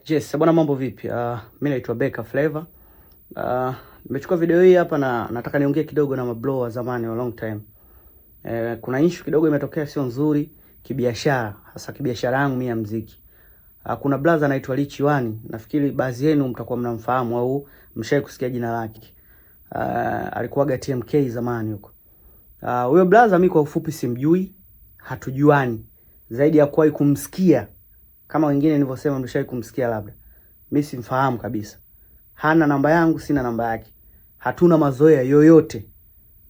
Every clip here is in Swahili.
Yes, bwana mambo vipi? Mimi naitwa Beka Flavor. Nimechukua video hii hapa na nataka niongee kidogo na mablo wa zamani wa long time. Kuna issue kidogo imetokea sio nzuri kibiashara, hasa kibiashara yangu mimi ya muziki. Kuna brother anaitwa Rich Wani. Nafikiri baadhi yenu mtakuwa mnamfahamu au mshawahi kusikia jina lake. Alikuwaga TMK zamani huko. Huyo brother mimi kwa ufupi simjui, hatujuani. Zaidi ya kuwahi kumsikia kama wengine nilivyosema mlishawahi kumsikia labda. Mimi simfahamu kabisa. Hana namba yangu, sina namba yake. Hatuna mazoea yoyote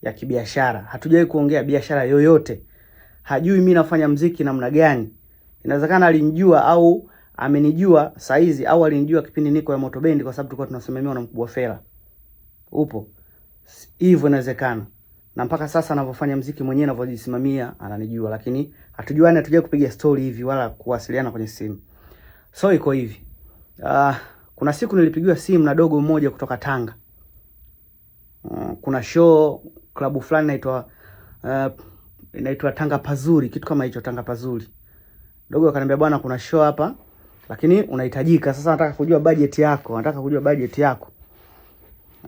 ya kibiashara. Hatujawahi kuongea biashara yoyote. Hajui mimi nafanya muziki namna gani. Inawezekana alinijua au amenijua saizi au alinijua kipindi niko ya Moto Bendi kwa sababu tulikuwa tunasimamiwa na mkubwa Fela. Upo. Hivyo inawezekana. Na mpaka sasa anavyofanya muziki mwenyewe anavyojisimamia ananijua, lakini hatujuani, hatujawahi kupiga story hivi wala kuwasiliana kwenye simu. So iko hivi. Kuna siku nilipigiwa simu na dogo mmoja kutoka Tanga. Kuna show klabu fulani inaitwa Tanga Pazuri, kitu kama hicho, Tanga Pazuri. Dogo akaniambia bwana, kuna show hapa lakini unahitajika. Sasa nataka kujua budget yako.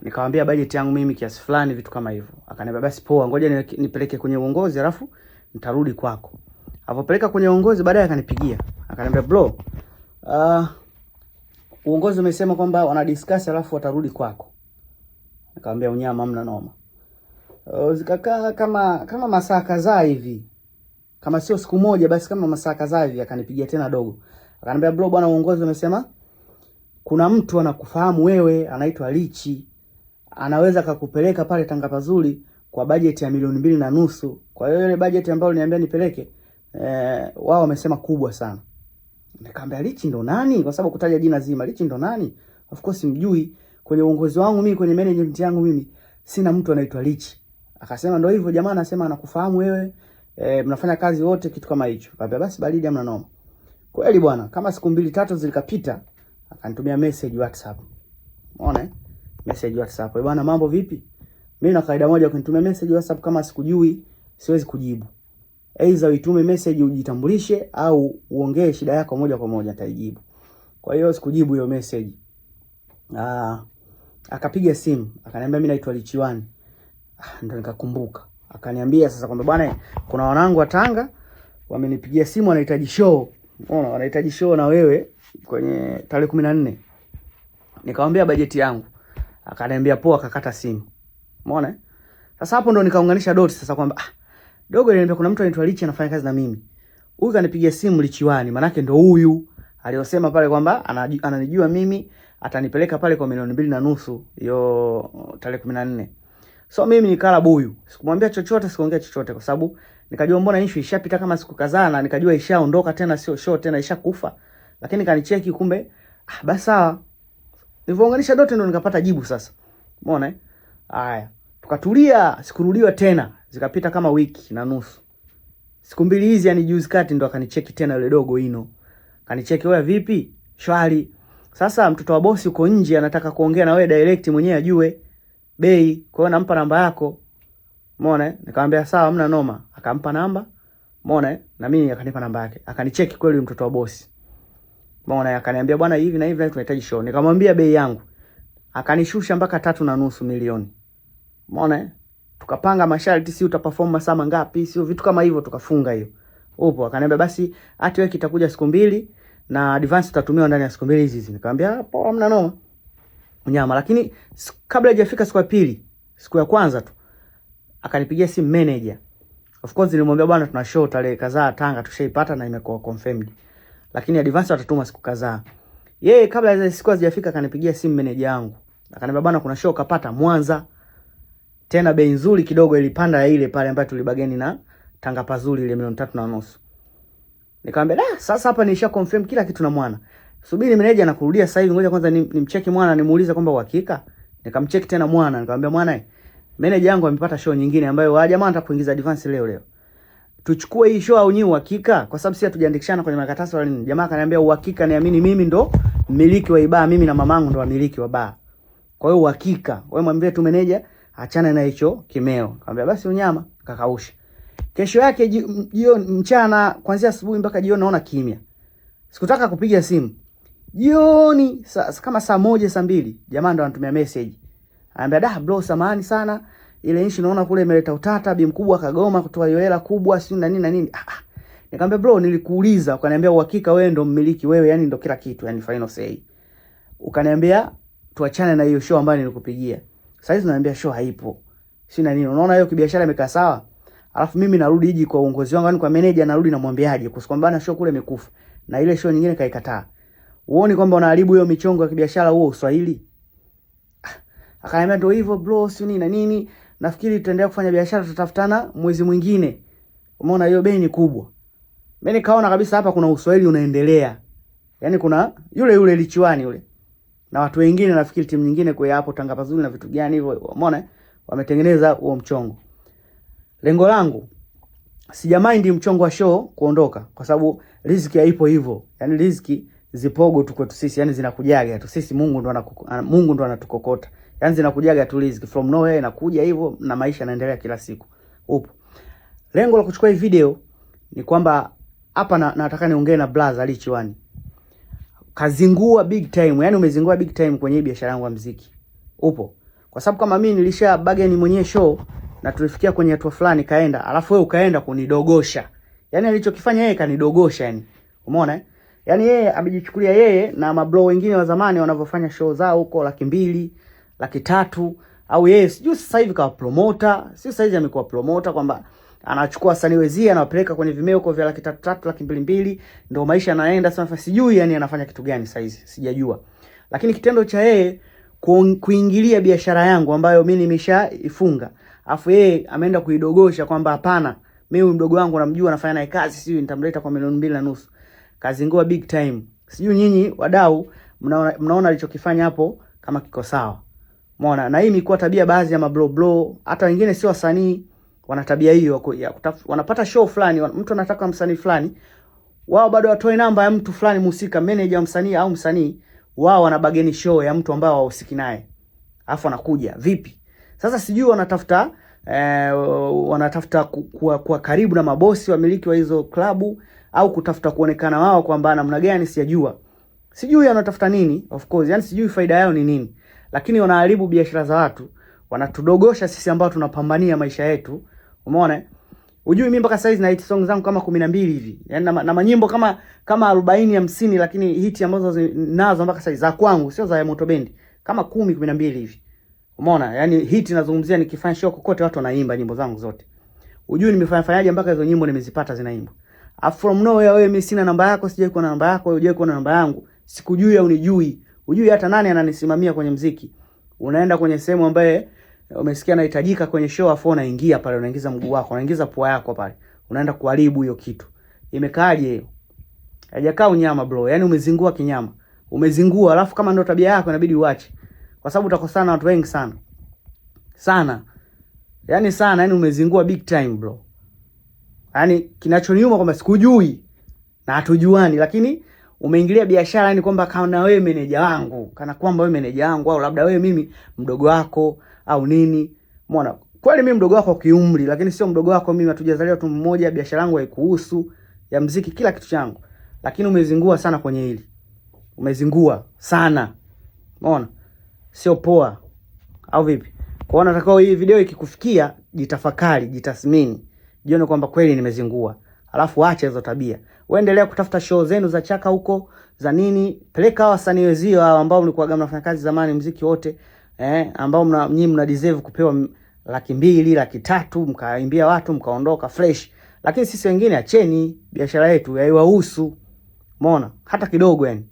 Nikamwambia budget yangu mimi kiasi fulani, vitu kama hivyo. Akaniambia basi poa, ngoja nipeleke kwenye uongozi alafu nitarudi kwako. Alipopeleka kwenye uongozi baadaye akanipigia. Akaniambia bro, uongozi umesema kwamba wana discuss alafu watarudi kwako. Nikamwambia unyama, hamna noma. Zikakaa kama masaa kadhaa hivi. Kama sio siku moja basi kama masaa kadhaa hivi akanipigia tena dogo. Akaniambia bro, bwana uongozi umesema kuna mtu anakufahamu wewe, anaitwa Lichi. Anaweza kukupeleka pale Tanga Pazuri kwa budget ya 2.5 milioni. Kwa hiyo ile budget ambayo niambia nipeleke, wao wamesema kubwa sana. Nikamwambia Lichi ndo nani? Kwa sababu kutaja jina zima, Lichi ndo nani? Of course mjui. Kwenye uongozi wangu mimi, kwenye management yangu mimi, sina mtu anaitwa Lichi. Akasema ndo hivyo jamaa anasema anakufahamu wewe, mnafanya kazi wote, kitu kama hicho. Nikamwambia basi baridi, hamna noma. Kweli bwana, kama siku 2-3 zilikapita, akanitumia message WhatsApp. Umeona? Message WhatsApp. Bwana mambo vipi? Mimi na kaida moja kunitumia message WhatsApp kama sikujui, siwezi kujibu. Aidha uitume message ujitambulishe au uongee shida yako moja kwa moja nitaijibu. Kwa hiyo sikujibu hiyo message. Akapiga simu, akaniambia mimi naitwa Rich Wani. Ndio nikakumbuka. Akaniambia sasa kwamba bwana, kuna wanangu wa Tanga wamenipigia simu, wanahitaji show. Unaona, wanahitaji show na wewe kwenye tarehe 14. Nikamwambia bajeti yangu. Akaniambia poa, akakata simu. Umeona? Sasa hapo ndo nikaunganisha dots sasa kwamba dogo aliniambia kuna mtu anaitwa Rich anafanya kazi na mimi. Huyu kanipigia simu Rich Wani, maana yake ndo huyu aliyosema pale kwamba ananijua mimi, atanipeleka pale kwa 2.5 milioni hiyo tarehe 14. So mimi nikala buyu. Sikumwambia chochote, sikuongea chochote kwa sababu nikajua mbona issue ishapita kama siku kadhaa na nikajua ishaondoka tena, sio show tena, ishakufa. Lakini kanicheki kumbe basi sawa. Nilipounganisha dote ndo nikapata jibu sasa. Umeona? Haya. Tukatulia, sikurudiwa tena. Zikapita kama wiki na nusu. Siku 2 hizi yani juzi kati ndo akanicheki tena yule dogo Ino. Kanicheki, wewe vipi? Shwari. Sasa mtoto wa bosi uko nje anataka kuongea na wewe direct, mwenyewe ajue bei. Kwa hiyo nampa namba yako. Umeona? Nikamwambia sawa, hamna noma. Akampa namba. Umeona? Na mimi akanipa namba yake. Akanicheki kweli mtoto wa bosi. Umeona? Akaniambia bwana, hivi na hivi tunahitaji show. Nikamwambia bei yangu. Akanishusha mpaka 3.5 milioni. Umeona? Tukapanga masharti, si utaperform masaa mangapi, sio vitu kama hivyo, tukafunga hiyo. Upo, akaniambia basi hati wewe kitakuja siku 2 na advance utatumiwa ndani ya siku 2 hizi. Nikamwambia poa, hamna noma. Unyama, lakini kabla hajafika siku ya pili, siku ya kwanza tu akanipigia simu manager. Of course nilimwambia bwana, tuna show tarehe kadhaa Tanga, tushaipata na imekuwa confirmed. Lakini advance watatuma siku kadhaa. Yeye kabla ya siku hazijafika akanipigia simu manager yangu. Akaniambia bwana, kuna show kapata Mwanza. Tena bei nzuri kidogo, ilipanda ya ile pale ambayo tulibageni na Tanga Pazuri ile 3.5 milioni. Nikamwambia sasa hapa nisha confirm kila kitu na mwana. Subiri manager anakurudia sasa hivi, ngoja kwanza nimcheki mwana, nimuulize kwamba uhakika. Nikamcheki tena mwana, nikamwambia mwana, manager yangu amepata show nyingine ambayo jamaa anataka kuingiza advance leo. Tuchukue hii show au ni uhakika? Kwa sababu sisi hatujaandikishana kwenye makaratasi wala nini. Jamaa akaniambia uhakika, niamini mimi ndo mmiliki wa ibaa, mimi na mamangu ndo wamiliki wa baa. Kwa hiyo uhakika, wewe mwambie tu manager achana na hicho kimeo. Nikamwambia basi unyama, kakausha. Kesho yake jioni, mchana kuanzia asubuhi mpaka jioni naona kimya. Sikutaka kupiga simu. Jioni kama saa 1 saa 2 jamaa ndo anatumia message. Anambia bro, samahani sana. Ile issue naona kule imeleta utata, bi mkubwa kagoma kutoa hiyo hela kubwa, si na nini na nini. Nikamwambia bro, nilikuuliza, ukaniambia uhakika wewe ndo mmiliki, wewe yani ndo kila kitu, yani final say. Ukaniambia tuachane na hiyo show ambayo nilikupigia. Sasa hizi naambia show haipo. Si na nini? Unaona hiyo kibiashara imekaa sawa? Alafu mimi narudi hiji kwa uongozi wangu, yani kwa manager narudi na mwambiaje kusikwambana show kule imekufa. Na ile show nyingine kaikataa. Uone kwamba unaharibu hiyo michongo ya kibiashara huo Uswahili. Akaniambia ndio hivyo bro, si nini na nini. Nafikiri tutaendelea kufanya biashara, tutatafutana mwezi mwingine. Umeona hiyo bei ni kubwa. Mimi nikaona kabisa hapa kuna Uswahili unaendelea. Yaani kuna yule Lichiwani yule. Na watu wengine nafikiri timu nyingine kwa hapo Tanga Pazuri na vitu gani hivyo. Umeona? Wametengeneza huo mchongo. Lengo langu sijamind mchongo wa show kuondoka kwa sababu riziki haipo hivyo. Yaani riziki zipogo tu kwetu sisi, yani zinakujaga tu sisi. Mungu ndo anatukokota. Yani zinakujaga tu riziki from nowhere, inakuja hivyo na maisha yanaendelea kila siku. Upo. Lengo la kuchukua hii video ni kwamba hapa nataka niongee na brother Lichiwani. Kazingua big time, yani umezingua big time kwenye biashara yangu ya muziki. Upo. Kwa sababu kama mimi nilisha bargain mwenyewe show na tulifikia kwenye hatua fulani kaenda, alafu wewe ukaenda kunidogosha. Yani alichokifanya yeye kanidogosha yani. Umeona? Yani yeye amejichukulia yeye na mabro wengine wa zamani wanavyofanya show zao huko 200,000, 300,000 au yeye sijui sasa hivi kawa promoter, sasa hivi amekuwa promoter kwamba anachukua wasanii wezia anawapeleka kwenye Vimeo kwa vya 300,000, 200,000, ndio maisha yanaenda sasa. Sijui yani anafanya kitu gani sasa hizi, sijajua. Lakini kitendo cha yeye kuingilia biashara yangu ambayo mimi nimeshaifunga, afu yeye ameenda kuidogosha kwamba hapana, mimi mdogo wangu namjua anafanya naye kazi, sijui nitamleta kwa 2.5 milioni. Kazingua big time. Sijui nyinyi wadau mnaona alichokifanya hapo kama kiko sawa. Umeona? Na hii imekuwa tabia baadhi ya mablo, hata wengine sio wasanii wana tabia hiyo wanapata show fulani, mtu anataka msanii fulani, wao bado watoe namba ya mtu fulani mhusika, manager wa msanii au msanii, wao wanabageni show ya mtu ambao wahusiki naye. Alafu anakuja, vipi? Sasa sijui wanatafuta kuwa karibu na mabosi wamiliki wa hizo klabu au kutafuta kuonekana wao kwamba namna gani, sijajua. Sijui wanatafuta nini, of course. Yani sijui faida yao ni nini. Lakini wanaharibu biashara za watu, wanatudogosha sisi ambao tunapambania maisha yetu. Umeona? Unajui mimi mpaka saizi na hit song zangu kama 12 hivi. Yaani na manyimbo kama 40 50, lakini hiti ambazo nazo mpaka saizi za kwangu sio za Moto Band, kama 10 12 hivi. Umeona? Yaani hiti nazungumzia nikifanya show kokote watu wanaimba nyimbo zangu zote. Unajui nimefanyaje mpaka hizo nyimbo nimezipata zinaimba. From nowhere wewe, mimi sina namba yako, sijai kuwa na namba yako, hujai kuwa na namba yangu. Sikujui au unijui. Hujui hata nani ananisimamia kwenye muziki. Unaenda kwenye sehemu ambaye umesikia nahitajika kwenye show, afu unaingia pale, unaingiza mguu wako, unaingiza pua yako pale. Unaenda kuharibu hiyo kitu. Imekaaje hiyo? Haijakaa unyama bro. Yaani umezingua kinyama. Umezingua, alafu kama ndio tabia yako inabidi uache. Kwa sababu utakosana na watu wengi sana. Sana. Yaani sana, yani umezingua big time bro. Yaani kinachoniuma kwamba sikujui na hatujuani, lakini umeingilia biashara yani kwamba kana wewe meneja wangu, kana kwamba wewe meneja wangu, au labda wewe mimi mdogo wako au nini. Umeona? Kweli mimi mdogo wako kiumri, lakini sio mdogo wako mimi, hatujazaliwa tu mmoja, biashara yangu haikuhusu, ya muziki kila kitu changu. Lakini umezingua sana kwenye hili. Umezingua sana. Umeona? Sio poa. Au vipi? Kwa hiyo nataka hii video ikikufikia, jitafakari, jitathmini. Jione kwamba kweli nimezingua. Alafu acha hizo tabia. Wewe endelea kutafuta show zenu za chaka huko, za nini? Peleka wasanii wezio hao ambao mlikuwa mnafanya kazi zamani muziki wote, ambao nyinyi mna deserve kupewa 200,000, 300,000, mkaimbia watu mkaondoka fresh. Lakini sisi wengine acheni biashara yetu, haiwahusu. Umeona? Hata kidogo yani.